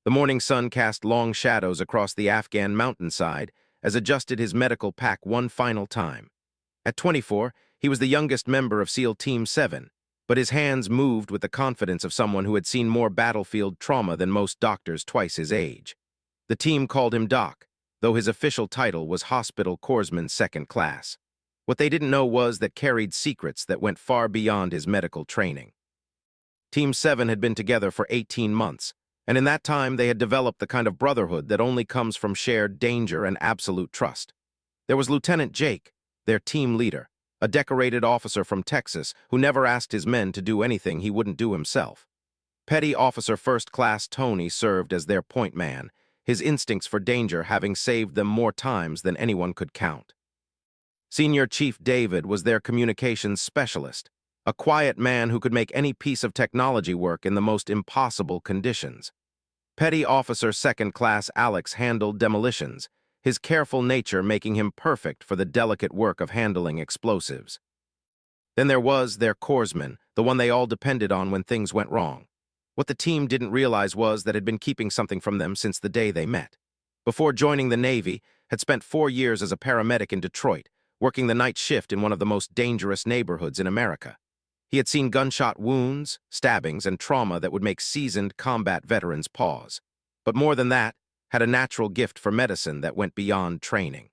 The morning sun cast long shadows across the Afghan mountainside as adjusted his medical pack one final time. At 24, he was the youngest member of SEAL Team 7, but his hands moved with the confidence of someone who had seen more battlefield trauma than most doctors twice his age. The team called him Doc, though his official title was Hospital Corpsman Second Class. What they didn't know was that carried secrets that went far beyond his medical training. Team 7 had been together for 18 months, and in that time they had developed the kind of brotherhood that only comes from shared danger and absolute trust. There was Lieutenant Jake, their team leader, a decorated officer from Texas who never asked his men to do anything he wouldn't do himself. Petty Officer First Class Tony served as their point man, his instincts for danger having saved them more times than anyone could count. Senior Chief David was their communications specialist, a quiet man who could make any piece of technology work in the most impossible conditions. Petty Officer Second Class Alex handled demolitions, his careful nature making him perfect for the delicate work of handling explosives. Then there was their corpsman, the one they all depended on when things went wrong. What the team didn't realize was that had been keeping something from them since the day they met. Before joining the Navy, had spent 4 years as a paramedic in Detroit, working the night shift in one of the most dangerous neighborhoods in America. He had seen gunshot wounds, stabbings, and trauma that would make seasoned combat veterans pause. But more than that, had a natural gift for medicine that went beyond training.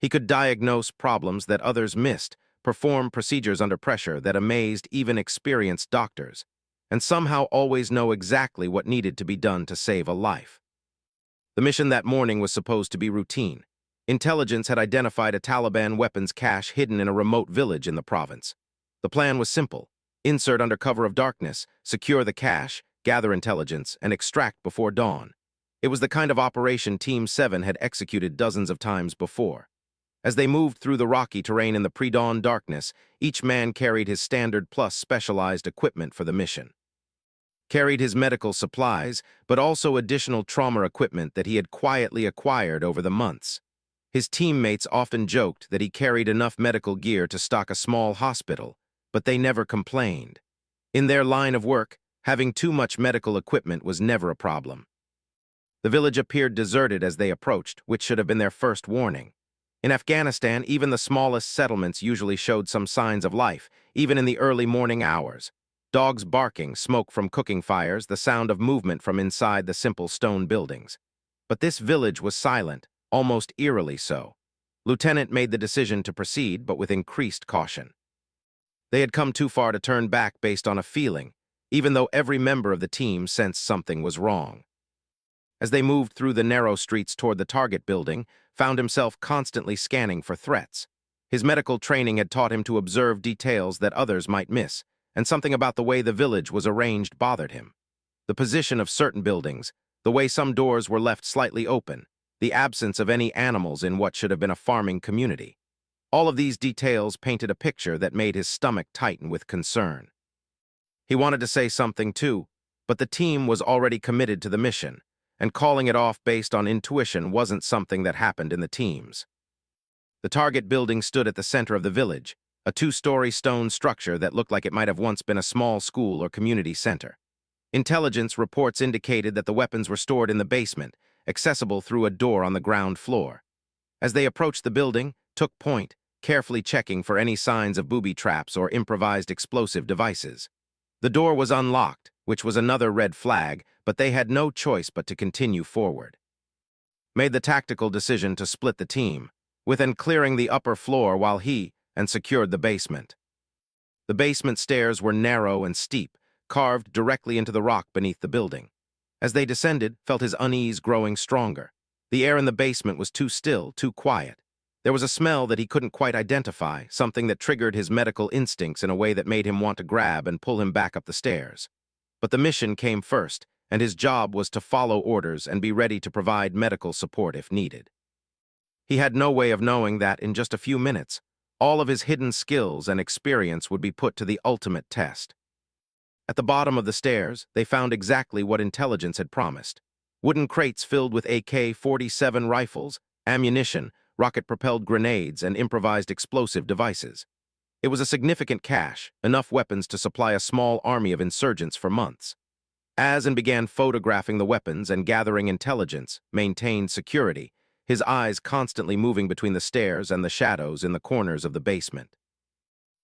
He could diagnose problems that others missed, perform procedures under pressure that amazed even experienced doctors, and somehow always know exactly what needed to be done to save a life. The mission that morning was supposed to be routine. Intelligence had identified a Taliban weapons cache hidden in a remote village in the province. The plan was simple: insert under cover of darkness, secure the cache, gather intelligence, and extract before dawn. It was the kind of operation Team 7 had executed dozens of times before. As they moved through the rocky terrain in the pre-dawn darkness, each man carried his standard plus specialized equipment for the mission. Carried his medical supplies, but also additional trauma equipment that he had quietly acquired over the months. His teammates often joked that he carried enough medical gear to stock a small hospital, but they never complained. In their line of work, having too much medical equipment was never a problem. The village appeared deserted as they approached, which should have been their first warning. In Afghanistan, even the smallest settlements usually showed some signs of life, even in the early morning hours. Dogs barking, smoke from cooking fires, the sound of movement from inside the simple stone buildings. But this village was silent, almost eerily so. Lieutenant made the decision to proceed, but with increased caution. They had come too far to turn back based on a feeling, even though every member of the team sensed something was wrong. As they moved through the narrow streets toward the target building, found himself constantly scanning for threats. His medical training had taught him to observe details that others might miss, and something about the way the village was arranged bothered him. The position of certain buildings, the way some doors were left slightly open, the absence of any animals in what should have been a farming community. All of these details painted a picture that made his stomach tighten with concern. He wanted to say something too, but the team was already committed to the mission, and calling it off based on intuition wasn't something that happened in the teams. The target building stood at the center of the village, a 2-story stone structure that looked like it might have once been a small school or community center. Intelligence reports indicated that the weapons were stored in the basement, accessible through a door on the ground floor. As they approached the building, took point, carefully checking for any signs of booby traps or improvised explosive devices. The door was unlocked, which was another red flag, but they had no choice but to continue forward. Made the tactical decision to split the team, within clearing the upper floor while and secured the basement. The basement stairs were narrow and steep, carved directly into the rock beneath the building. As they descended, felt his unease growing stronger. The air in the basement was too still, too quiet. There was a smell that he couldn't quite identify, something that triggered his medical instincts in a way that made him want to grab and pull him back up the stairs. But the mission came first, and his job was to follow orders and be ready to provide medical support if needed. He had no way of knowing that in just a few minutes, all of his hidden skills and experience would be put to the ultimate test. At the bottom of the stairs, they found exactly what intelligence had promised: wooden crates filled with AK-47 rifles, ammunition, rocket-propelled grenades, and improvised explosive devices. It was a significant cache, enough weapons to supply a small army of insurgents for months. As and began photographing the weapons and gathering intelligence, maintained security, his eyes constantly moving between the stairs and the shadows in the corners of the basement.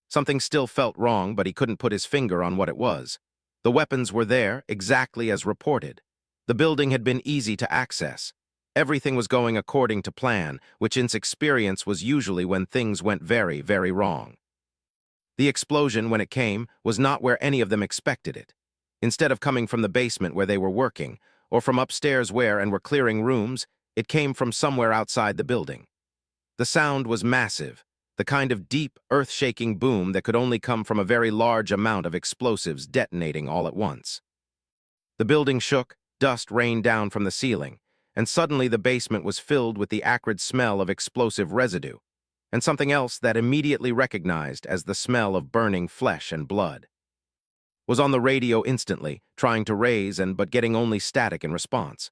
Something still felt wrong, but he couldn't put his finger on what it was. The weapons were there, exactly as reported. The building had been easy to access. Everything was going according to plan, which in his experience was usually when things went very, very wrong. The explosion, when it came, was not where any of them expected it. Instead of coming from the basement where they were working, or from upstairs where and were clearing rooms, it came from somewhere outside the building. The sound was massive, the kind of deep, earth-shaking boom that could only come from a very large amount of explosives detonating all at once. The building shook, dust rained down from the ceiling, and suddenly the basement was filled with the acrid smell of explosive residue, and something else that immediately recognized as the smell of burning flesh and blood. Was on the radio instantly, trying to raise but getting only static in response.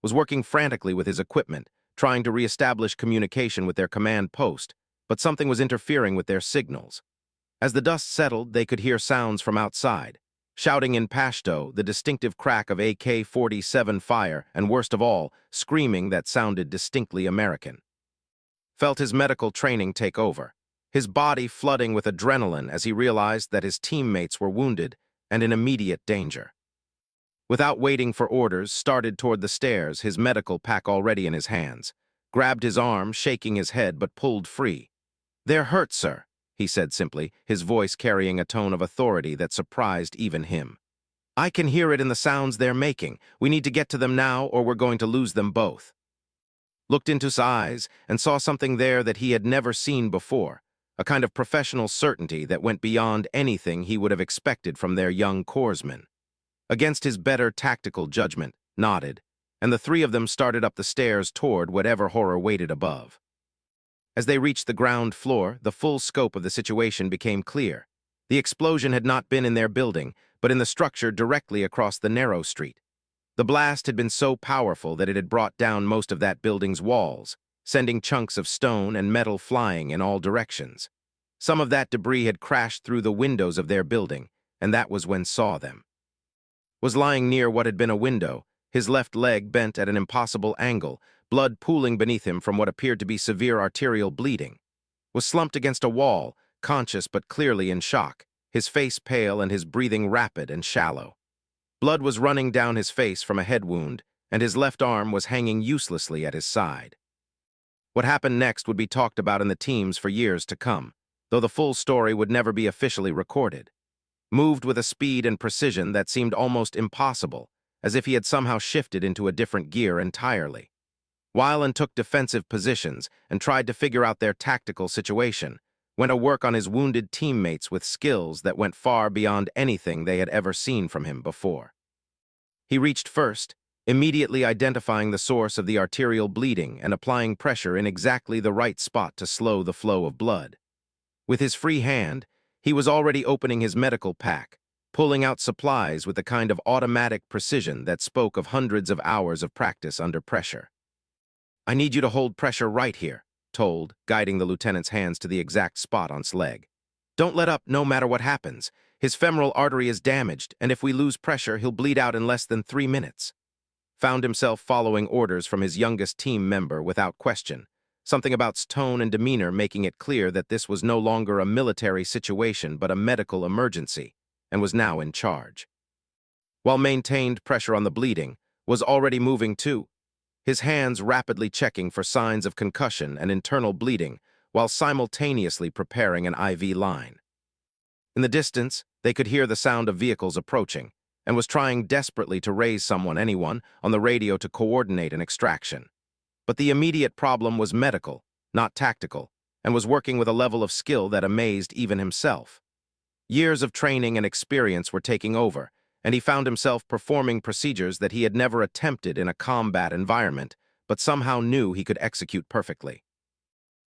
Was working frantically with his equipment, trying to re-establish communication with their command post, but something was interfering with their signals. As the dust settled, they could hear sounds from outside, shouting in Pashto, the distinctive crack of AK-47 fire, and worst of all, screaming that sounded distinctly American. Felt his medical training take over, his body flooding with adrenaline as he realized that his teammates were wounded and in immediate danger. Without waiting for orders, started toward the stairs, his medical pack already in his hands. Grabbed his arm, shaking his head, but pulled free. "They're hurt, sir," he said simply, his voice carrying a tone of authority that surprised even him. "I can hear it in the sounds they're making. We need to get to them now, or we're going to lose them both." Looked into his eyes and saw something there that he had never seen before, a kind of professional certainty that went beyond anything he would have expected from their young corpsman. Against his better tactical judgment, nodded, and the three of them started up the stairs toward whatever horror waited above. As they reached the ground floor, the full scope of the situation became clear. The explosion had not been in their building, but in the structure directly across the narrow street. The blast had been so powerful that it had brought down most of that building's walls, sending chunks of stone and metal flying in all directions. Some of that debris had crashed through the windows of their building, and that was when saw them. Was lying near what had been a window, his left leg bent at an impossible angle, blood pooling beneath him from what appeared to be severe arterial bleeding. Was slumped against a wall, conscious but clearly in shock, his face pale and his breathing rapid and shallow. Blood was running down his face from a head wound, and his left arm was hanging uselessly at his side. What happened next would be talked about in the teams for years to come, though the full story would never be officially recorded. Moved with a speed and precision that seemed almost impossible, as if he had somehow shifted into a different gear entirely. Weiland took defensive positions and tried to figure out their tactical situation, went to work on his wounded teammates with skills that went far beyond anything they had ever seen from him before. He reached first, immediately identifying the source of the arterial bleeding and applying pressure in exactly the right spot to slow the flow of blood. With his free hand, he was already opening his medical pack, pulling out supplies with the kind of automatic precision that spoke of hundreds of hours of practice under pressure. "I need you to hold pressure right here," told, guiding the lieutenant's hands to the exact spot on his leg. "Don't let up no matter what happens. His femoral artery is damaged, and if we lose pressure, he'll bleed out in less than 3 minutes. Found himself following orders from his youngest team member without question, something about his tone and demeanor making it clear that this was no longer a military situation but a medical emergency, and was now in charge. While maintained pressure on the bleeding, was already moving too, his hands rapidly checking for signs of concussion and internal bleeding while simultaneously preparing an IV line. In the distance, they could hear the sound of vehicles approaching, and was trying desperately to raise anyone, on the radio to coordinate an extraction. But the immediate problem was medical, not tactical, and was working with a level of skill that amazed even himself. Years of training and experience were taking over, and he found himself performing procedures that he had never attempted in a combat environment, but somehow knew he could execute perfectly.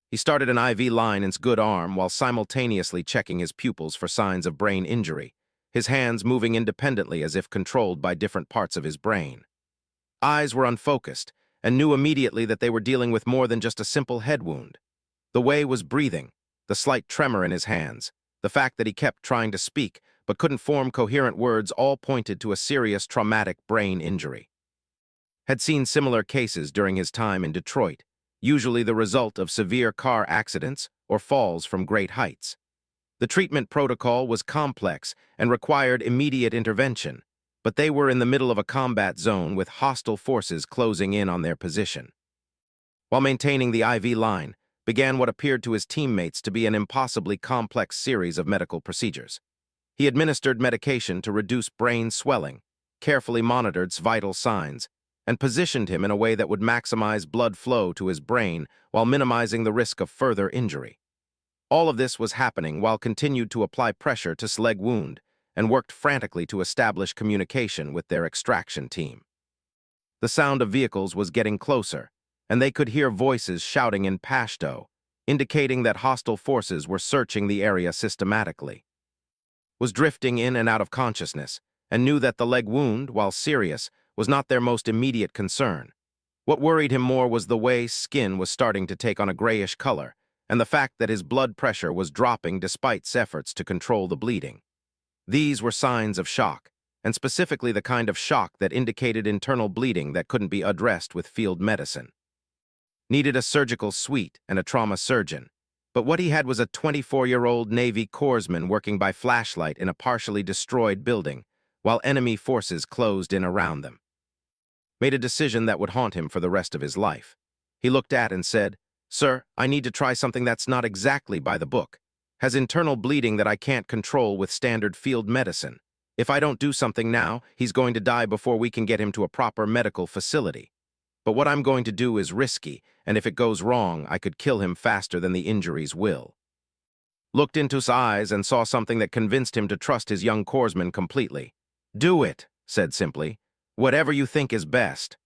He started an IV line in his good arm while simultaneously checking his pupils for signs of brain injury, his hands moving independently as if controlled by different parts of his brain. Eyes were unfocused, and knew immediately that they were dealing with more than just a simple head wound. The way was breathing, the slight tremor in his hands, the fact that he kept trying to speak, but couldn't form coherent words, all pointed to a serious traumatic brain injury. Had seen similar cases during his time in Detroit, usually the result of severe car accidents or falls from great heights. The treatment protocol was complex and required immediate intervention, but they were in the middle of a combat zone with hostile forces closing in on their position. While maintaining the IV line, began what appeared to his teammates to be an impossibly complex series of medical procedures. He administered medication to reduce brain swelling, carefully monitored vital signs, and positioned him in a way that would maximize blood flow to his brain while minimizing the risk of further injury. All of this was happening while continued to apply pressure to leg wound and worked frantically to establish communication with their extraction team. The sound of vehicles was getting closer, and they could hear voices shouting in Pashto, indicating that hostile forces were searching the area systematically. Was drifting in and out of consciousness, and knew that the leg wound, while serious, was not their most immediate concern. What worried him more was the way skin was starting to take on a grayish color, and the fact that his blood pressure was dropping despite efforts to control the bleeding. These were signs of shock, and specifically the kind of shock that indicated internal bleeding that couldn't be addressed with field medicine. Needed a surgical suite and a trauma surgeon, but what he had was a 24-year-old Navy corpsman working by flashlight in a partially destroyed building, while enemy forces closed in around them. Made a decision that would haunt him for the rest of his life. He looked at and said, "Sir, I need to try something that's not exactly by the book. Has internal bleeding that I can't control with standard field medicine. If I don't do something now, he's going to die before we can get him to a proper medical facility. But what I'm going to do is risky, and if it goes wrong, I could kill him faster than the injuries will." Looked into his eyes and saw something that convinced him to trust his young corpsman completely. "Do it," said simply. "Whatever you think is best."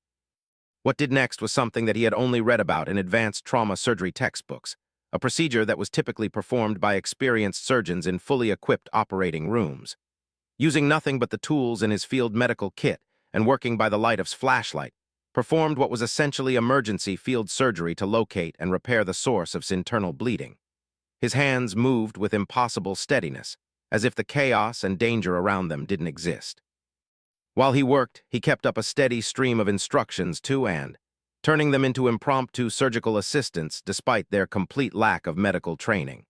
What did next was something that he had only read about in advanced trauma surgery textbooks, a procedure that was typically performed by experienced surgeons in fully equipped operating rooms. Using nothing but the tools in his field medical kit and working by the light of his flashlight, performed what was essentially emergency field surgery to locate and repair the source of his internal bleeding. His hands moved with impossible steadiness, as if the chaos and danger around them didn't exist. While he worked, he kept up a steady stream of instructions to and turning them into impromptu surgical assistants despite their complete lack of medical training.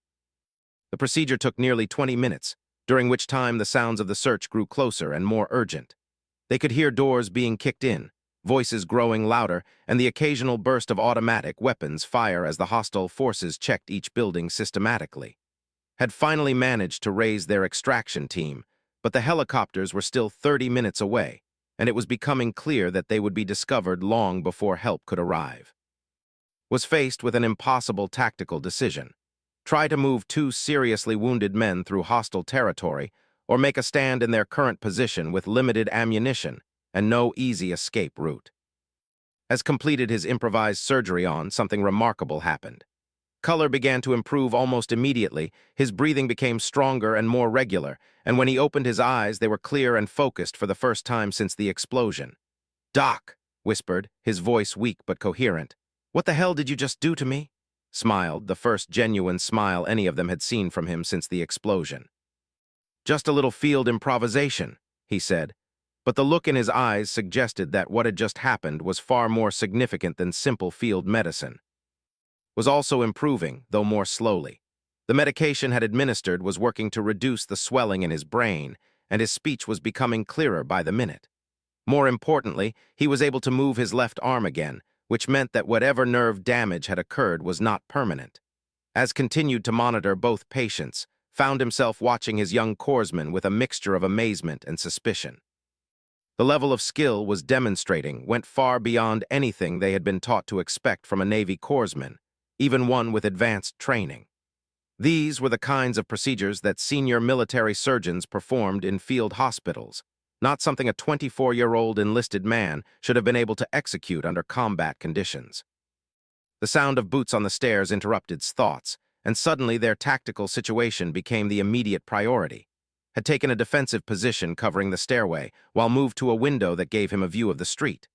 The procedure took nearly 20 minutes, during which time the sounds of the search grew closer and more urgent. They could hear doors being kicked in, voices growing louder, and the occasional burst of automatic weapons fire as the hostile forces checked each building systematically. Had finally managed to raise their extraction team, but the helicopters were still 30 minutes away, and it was becoming clear that they would be discovered long before help could arrive. Was faced with an impossible tactical decision. Try to move two seriously wounded men through hostile territory, or make a stand in their current position with limited ammunition and no easy escape route. As completed his improvised surgery on, something remarkable happened. Color began to improve almost immediately, his breathing became stronger and more regular, and when he opened his eyes, they were clear and focused for the first time since the explosion. "Doc," whispered, his voice weak but coherent. "What the hell did you just do to me?" Smiled, the first genuine smile any of them had seen from him since the explosion. "Just a little field improvisation," he said, but the look in his eyes suggested that what had just happened was far more significant than simple field medicine. Was also improving, though more slowly. The medication had administered was working to reduce the swelling in his brain, and his speech was becoming clearer by the minute. More importantly, he was able to move his left arm again, which meant that whatever nerve damage had occurred was not permanent. As continued to monitor both patients, found himself watching his young corpsman with a mixture of amazement and suspicion. The level of skill was demonstrating went far beyond anything they had been taught to expect from a Navy corpsman, even one with advanced training. These were the kinds of procedures that senior military surgeons performed in field hospitals, not something a 24-year-old enlisted man should have been able to execute under combat conditions. The sound of boots on the stairs interrupted thoughts, and suddenly their tactical situation became the immediate priority. Had taken a defensive position covering the stairway, while moved to a window that gave him a view of the street.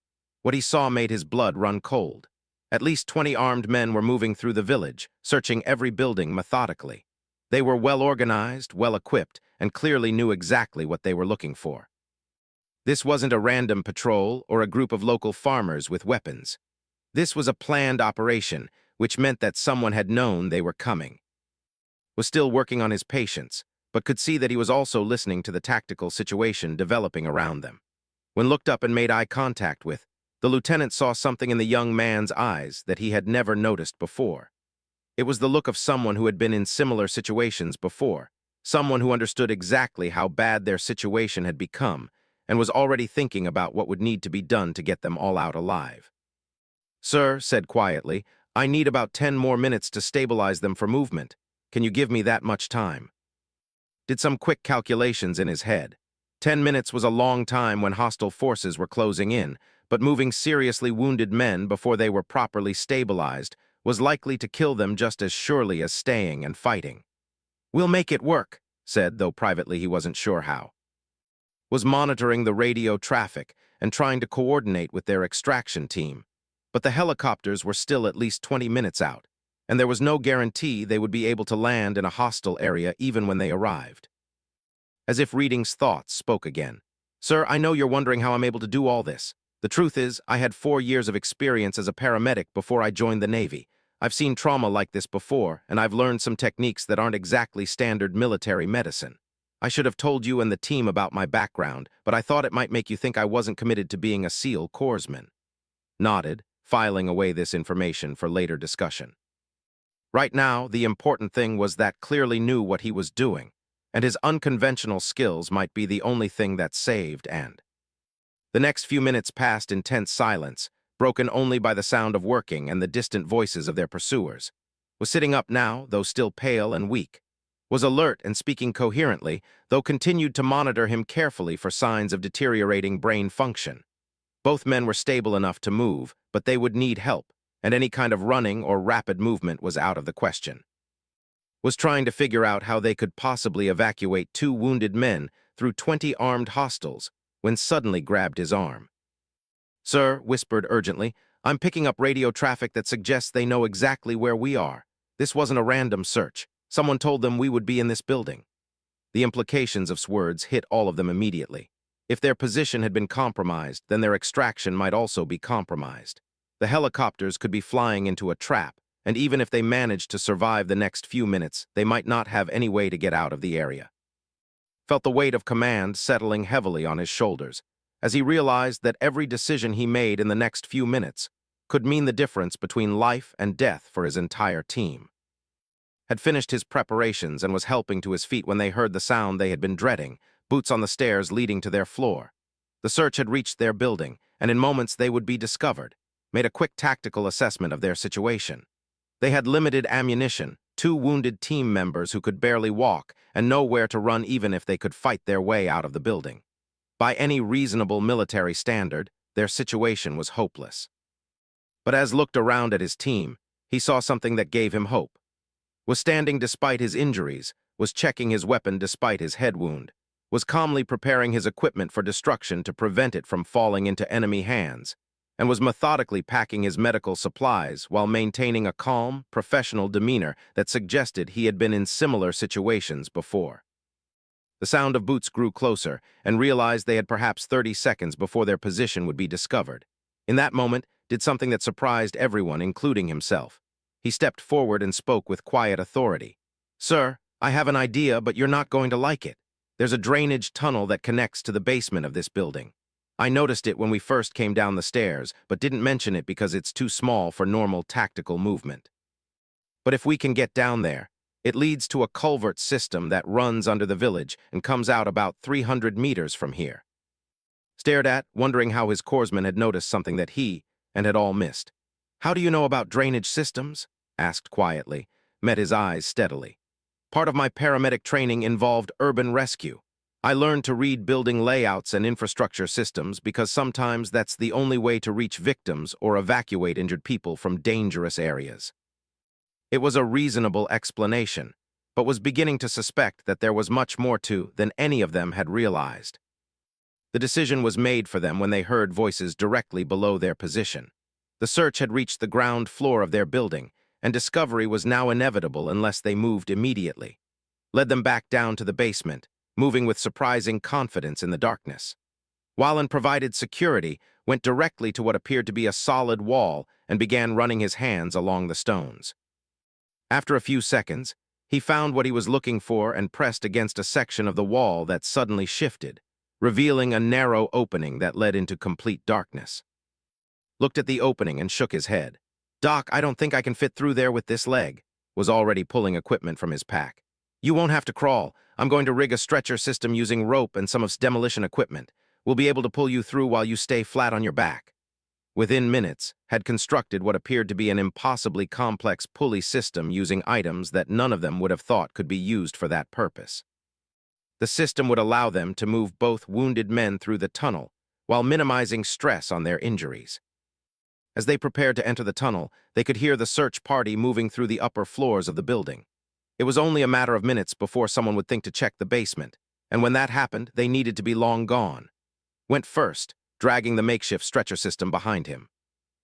What he saw made his blood run cold. At least 20 armed men were moving through the village, searching every building methodically. They were well organized, well equipped, and clearly knew exactly what they were looking for. This wasn't a random patrol or a group of local farmers with weapons. This was a planned operation, which meant that someone had known they were coming. Was still working on his patience, but could see that he was also listening to the tactical situation developing around them. When looked up and made eye contact with, the lieutenant saw something in the young man's eyes that he had never noticed before. It was the look of someone who had been in similar situations before, someone who understood exactly how bad their situation had become and was already thinking about what would need to be done to get them all out alive. "Sir," said quietly, "I need about 10 more minutes to stabilize them for movement. Can you give me that much time?" Did some quick calculations in his head. 10 minutes was a long time when hostile forces were closing in, but moving seriously wounded men before they were properly stabilized was likely to kill them just as surely as staying and fighting. "We'll make it work," said, though privately he wasn't sure how. Was monitoring the radio traffic and trying to coordinate with their extraction team. But the helicopters were still at least 20 minutes out, and there was no guarantee they would be able to land in a hostile area even when they arrived. As if reading's thoughts spoke again. "Sir, I know you're wondering how I'm able to do all this. The truth is, I had 4 years of experience as a paramedic before I joined the Navy. I've seen trauma like this before, and I've learned some techniques that aren't exactly standard military medicine. I should have told you and the team about my background, but I thought it might make you think I wasn't committed to being a SEAL Corpsman." Nodded, filing away this information for later discussion. Right now, the important thing was that clearly knew what he was doing, and his unconventional skills might be the only thing that saved and. The next few minutes passed in tense silence, broken only by the sound of working and the distant voices of their pursuers. Was sitting up now, though still pale and weak. Was alert and speaking coherently, though continued to monitor him carefully for signs of deteriorating brain function. Both men were stable enough to move, but they would need help, and any kind of running or rapid movement was out of the question. Was trying to figure out how they could possibly evacuate 2 wounded men through 20 armed hostiles when suddenly grabbed his arm. "Sir," whispered urgently, "I'm picking up radio traffic that suggests they know exactly where we are. This wasn't a random search. Someone told them we would be in this building." The implications of words hit all of them immediately. If their position had been compromised, then their extraction might also be compromised. The helicopters could be flying into a trap, and even if they managed to survive the next few minutes, they might not have any way to get out of the area. Felt the weight of command settling heavily on his shoulders, as he realized that every decision he made in the next few minutes could mean the difference between life and death for his entire team. Had finished his preparations and was helping to his feet when they heard the sound they had been dreading, boots on the stairs leading to their floor. The search had reached their building, and in moments they would be discovered. Made a quick tactical assessment of their situation. They had limited ammunition, 2 wounded team members who could barely walk, and nowhere to run even if they could fight their way out of the building. By any reasonable military standard, their situation was hopeless. But as looked around at his team, he saw something that gave him hope. Was standing despite his injuries, was checking his weapon despite his head wound, was calmly preparing his equipment for destruction to prevent it from falling into enemy hands, and was methodically packing his medical supplies while maintaining a calm, professional demeanor that suggested he had been in similar situations before. The sound of boots grew closer, and realized they had perhaps 30 seconds before their position would be discovered. In that moment, did something that surprised everyone, including himself. He stepped forward and spoke with quiet authority. "Sir, I have an idea, but you're not going to like it. There's a drainage tunnel that connects to the basement of this building. I noticed it when we first came down the stairs, but didn't mention it because it's too small for normal tactical movement. But if we can get down there, it leads to a culvert system that runs under the village and comes out about 300 meters from here." Stared at, wondering how his corpsman had noticed something that he and had all missed. "How do you know about drainage systems?" asked quietly, met his eyes steadily. "Part of my paramedic training involved urban rescue. I learned to read building layouts and infrastructure systems because sometimes that's the only way to reach victims or evacuate injured people from dangerous areas." It was a reasonable explanation, but was beginning to suspect that there was much more to than any of them had realized. The decision was made for them when they heard voices directly below their position. The search had reached the ground floor of their building, and discovery was now inevitable unless they moved immediately. Led them back down to the basement, moving with surprising confidence in the darkness. Wallen provided security, went directly to what appeared to be a solid wall, and began running his hands along the stones. After a few seconds, he found what he was looking for and pressed against a section of the wall that suddenly shifted, revealing a narrow opening that led into complete darkness. Looked at the opening and shook his head. "Doc, I don't think I can fit through there with this leg," was already pulling equipment from his pack. "You won't have to crawl. I'm going to rig a stretcher system using rope and some of demolition equipment. We'll be able to pull you through while you stay flat on your back." Within minutes, had constructed what appeared to be an impossibly complex pulley system using items that none of them would have thought could be used for that purpose. The system would allow them to move both wounded men through the tunnel while minimizing stress on their injuries. As they prepared to enter the tunnel, they could hear the search party moving through the upper floors of the building. It was only a matter of minutes before someone would think to check the basement, and when that happened, they needed to be long gone. Went first, dragging the makeshift stretcher system behind him.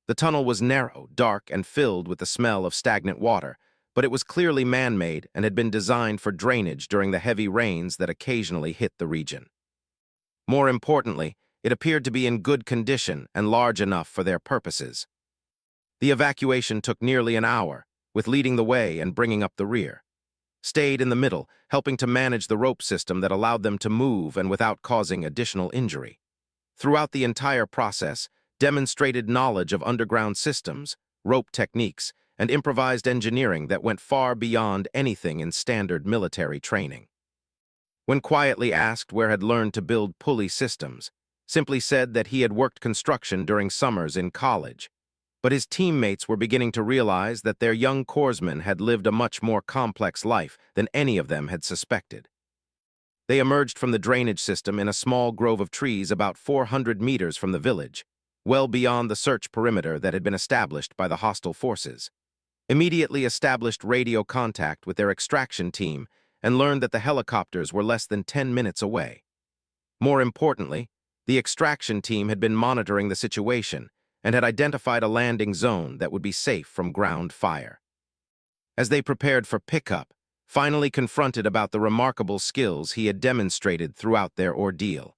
The tunnel was narrow, dark, and filled with the smell of stagnant water, but it was clearly man-made and had been designed for drainage during the heavy rains that occasionally hit the region. More importantly, it appeared to be in good condition and large enough for their purposes. The evacuation took nearly an hour, with leading the way and bringing up the rear. Stayed in the middle, helping to manage the rope system that allowed them to move and without causing additional injury. Throughout the entire process, demonstrated knowledge of underground systems, rope techniques, and improvised engineering that went far beyond anything in standard military training. When quietly asked where had learned to build pulley systems, simply said that he had worked construction during summers in college. But his teammates were beginning to realize that their young corpsman had lived a much more complex life than any of them had suspected. They emerged from the drainage system in a small grove of trees about 400 meters from the village, well beyond the search perimeter that had been established by the hostile forces. Immediately established radio contact with their extraction team and learned that the helicopters were less than 10 minutes away. More importantly, the extraction team had been monitoring the situation and had identified a landing zone that would be safe from ground fire. As they prepared for pickup, finally confronted about the remarkable skills he had demonstrated throughout their ordeal.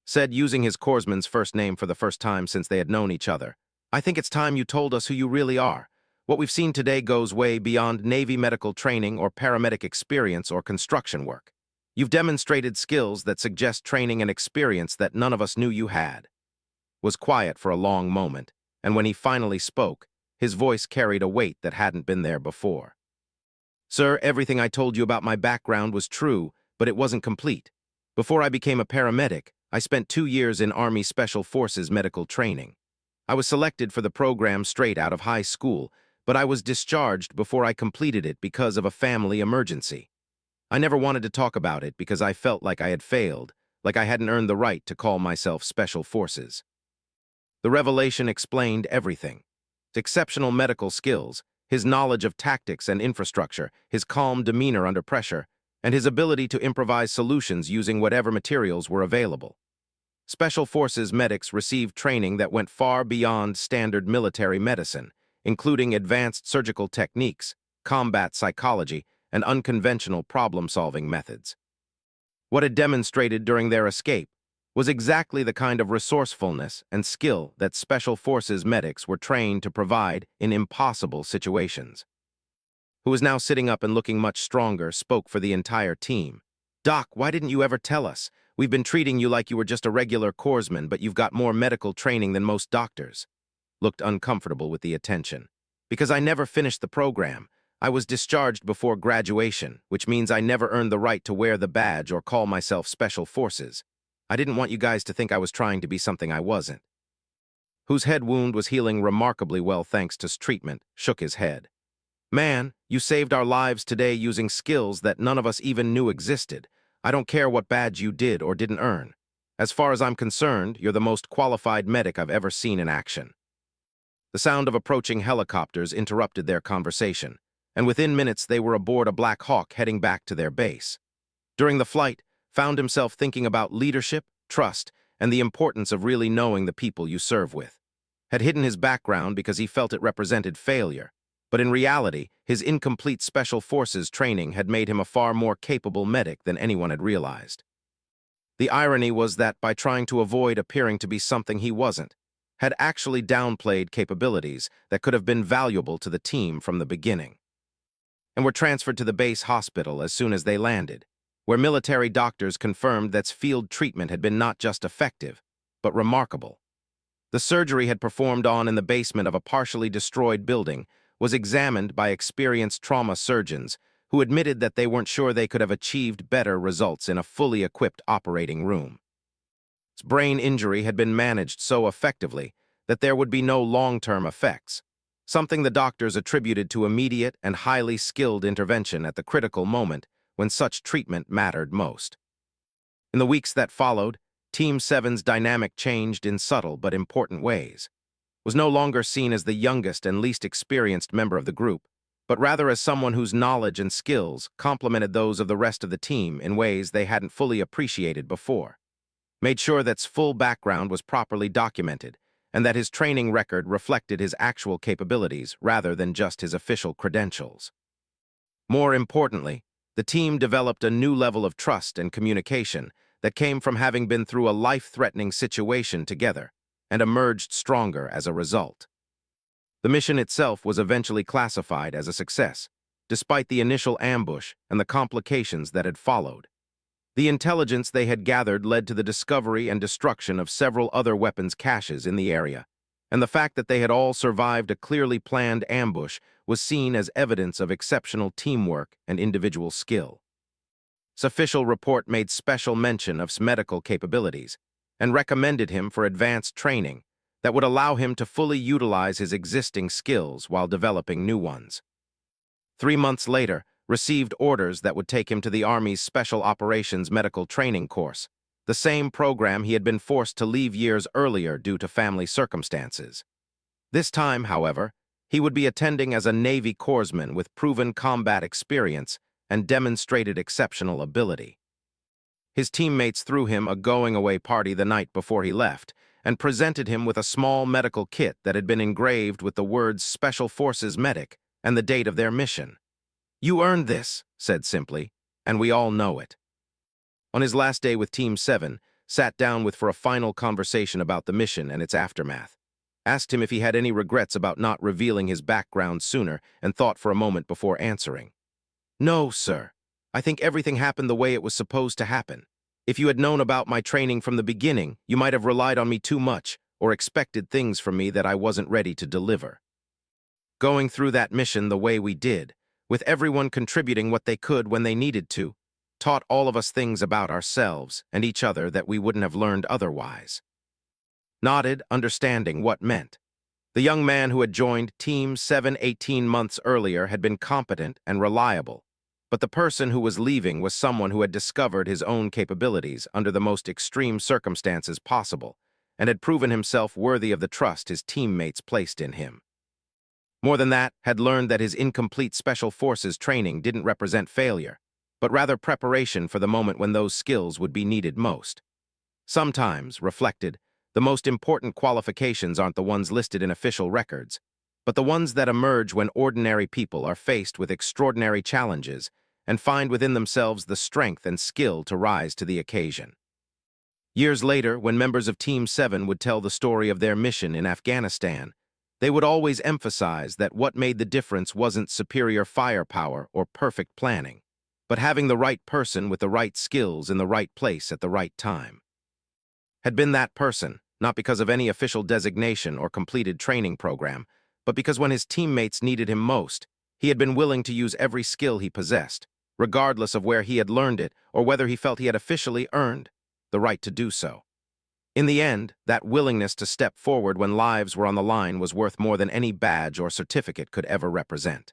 Said, using his corpsman's first name for the first time since they had known each other, "I think it's time you told us who you really are. What we've seen today goes way beyond Navy medical training or paramedic experience or construction work. You've demonstrated skills that suggest training and experience that none of us knew you had." Was quiet for a long moment, and when he finally spoke, his voice carried a weight that hadn't been there before. "Sir, everything I told you about my background was true, but it wasn't complete. Before I became a paramedic, I spent 2 years in Army Special Forces medical training. I was selected for the program straight out of high school, but I was discharged before I completed it because of a family emergency. I never wanted to talk about it because I felt like I had failed, like I hadn't earned the right to call myself Special Forces." The revelation explained everything. His exceptional medical skills, his knowledge of tactics and infrastructure, his calm demeanor under pressure, and his ability to improvise solutions using whatever materials were available. Special Forces medics received training that went far beyond standard military medicine, including advanced surgical techniques, combat psychology, and unconventional problem-solving methods. What had demonstrated during their escape was exactly the kind of resourcefulness and skill that Special Forces medics were trained to provide in impossible situations. Who was now sitting up and looking much stronger, spoke for the entire team. "Doc, why didn't you ever tell us? We've been treating you like you were just a regular corpsman, but you've got more medical training than most doctors." Looked uncomfortable with the attention. "Because I never finished the program. I was discharged before graduation, which means I never earned the right to wear the badge or call myself Special Forces. I didn't want you guys to think I was trying to be something I wasn't." Whose head wound was healing remarkably well thanks to treatment, shook his head. "Man, you saved our lives today using skills that none of us even knew existed. I don't care what badge you did or didn't earn. As far as I'm concerned, you're the most qualified medic I've ever seen in action." The sound of approaching helicopters interrupted their conversation, and within minutes they were aboard a Black Hawk heading back to their base. During the flight, found himself thinking about leadership, trust, and the importance of really knowing the people you serve with. Had hidden his background because he felt it represented failure, But in reality, his incomplete Special Forces training had made him a far more capable medic than anyone had realized. The irony was that by trying to avoid appearing to be something he wasn't, had actually downplayed capabilities that could have been valuable to the team from the beginning, and were transferred to the base hospital as soon as they landed, where military doctors confirmed that field treatment had been not just effective, but remarkable. The surgery had performed on in the basement of a partially destroyed building was examined by experienced trauma surgeons who admitted that they weren't sure they could have achieved better results in a fully equipped operating room. His brain injury had been managed so effectively that there would be no long-term effects, something the doctors attributed to immediate and highly skilled intervention at the critical moment when such treatment mattered most. In the weeks that followed, Team 7's dynamic changed in subtle but important ways. Was no longer seen as the youngest and least experienced member of the group, but rather as someone whose knowledge and skills complemented those of the rest of the team in ways they hadn't fully appreciated before. Made sure that his full background was properly documented, and that his training record reflected his actual capabilities rather than just his official credentials. More importantly, the team developed a new level of trust and communication that came from having been through a life-threatening situation together, and emerged stronger as a result. The mission itself was eventually classified as a success, despite the initial ambush and the complications that had followed. The intelligence they had gathered led to the discovery and destruction of several other weapons caches in the area, and the fact that they had all survived a clearly planned ambush was seen as evidence of exceptional teamwork and individual skill. His official report made special mention of his medical capabilities and recommended him for advanced training that would allow him to fully utilize his existing skills while developing new ones. 3 months later, received orders that would take him to the Army's Special Operations Medical Training Course, the same program he had been forced to leave years earlier due to family circumstances. This time, however, he would be attending as a Navy corpsman with proven combat experience and demonstrated exceptional ability. His teammates threw him a going-away party the night before he left and presented him with a small medical kit that had been engraved with the words Special Forces Medic and the date of their mission. "You earned this," said simply, "and we all know it." On his last day with Team 7, sat down with for a final conversation about the mission and its aftermath. Asked him if he had any regrets about not revealing his background sooner and thought for a moment before answering. "No, sir. I think everything happened the way it was supposed to happen. If you had known about my training from the beginning, you might have relied on me too much or expected things from me that I wasn't ready to deliver. Going through that mission the way we did, with everyone contributing what they could when they needed to, taught all of us things about ourselves and each other that we wouldn't have learned otherwise." Nodded, understanding what meant. The young man who had joined Team 7 18 months earlier had been competent and reliable, but the person who was leaving was someone who had discovered his own capabilities under the most extreme circumstances possible and had proven himself worthy of the trust his teammates placed in him. More than that, had learned that his incomplete Special Forces training didn't represent failure, but rather preparation for the moment when those skills would be needed most. Sometimes, reflected, the most important qualifications aren't the ones listed in official records, but the ones that emerge when ordinary people are faced with extraordinary challenges and find within themselves the strength and skill to rise to the occasion. Years later, when members of Team 7 would tell the story of their mission in Afghanistan, they would always emphasize that what made the difference wasn't superior firepower or perfect planning, but having the right person with the right skills in the right place at the right time. Had been that person, not because of any official designation or completed training program, but because when his teammates needed him most, he had been willing to use every skill he possessed, regardless of where he had learned it or whether he felt he had officially earned the right to do so. In the end, that willingness to step forward when lives were on the line was worth more than any badge or certificate could ever represent.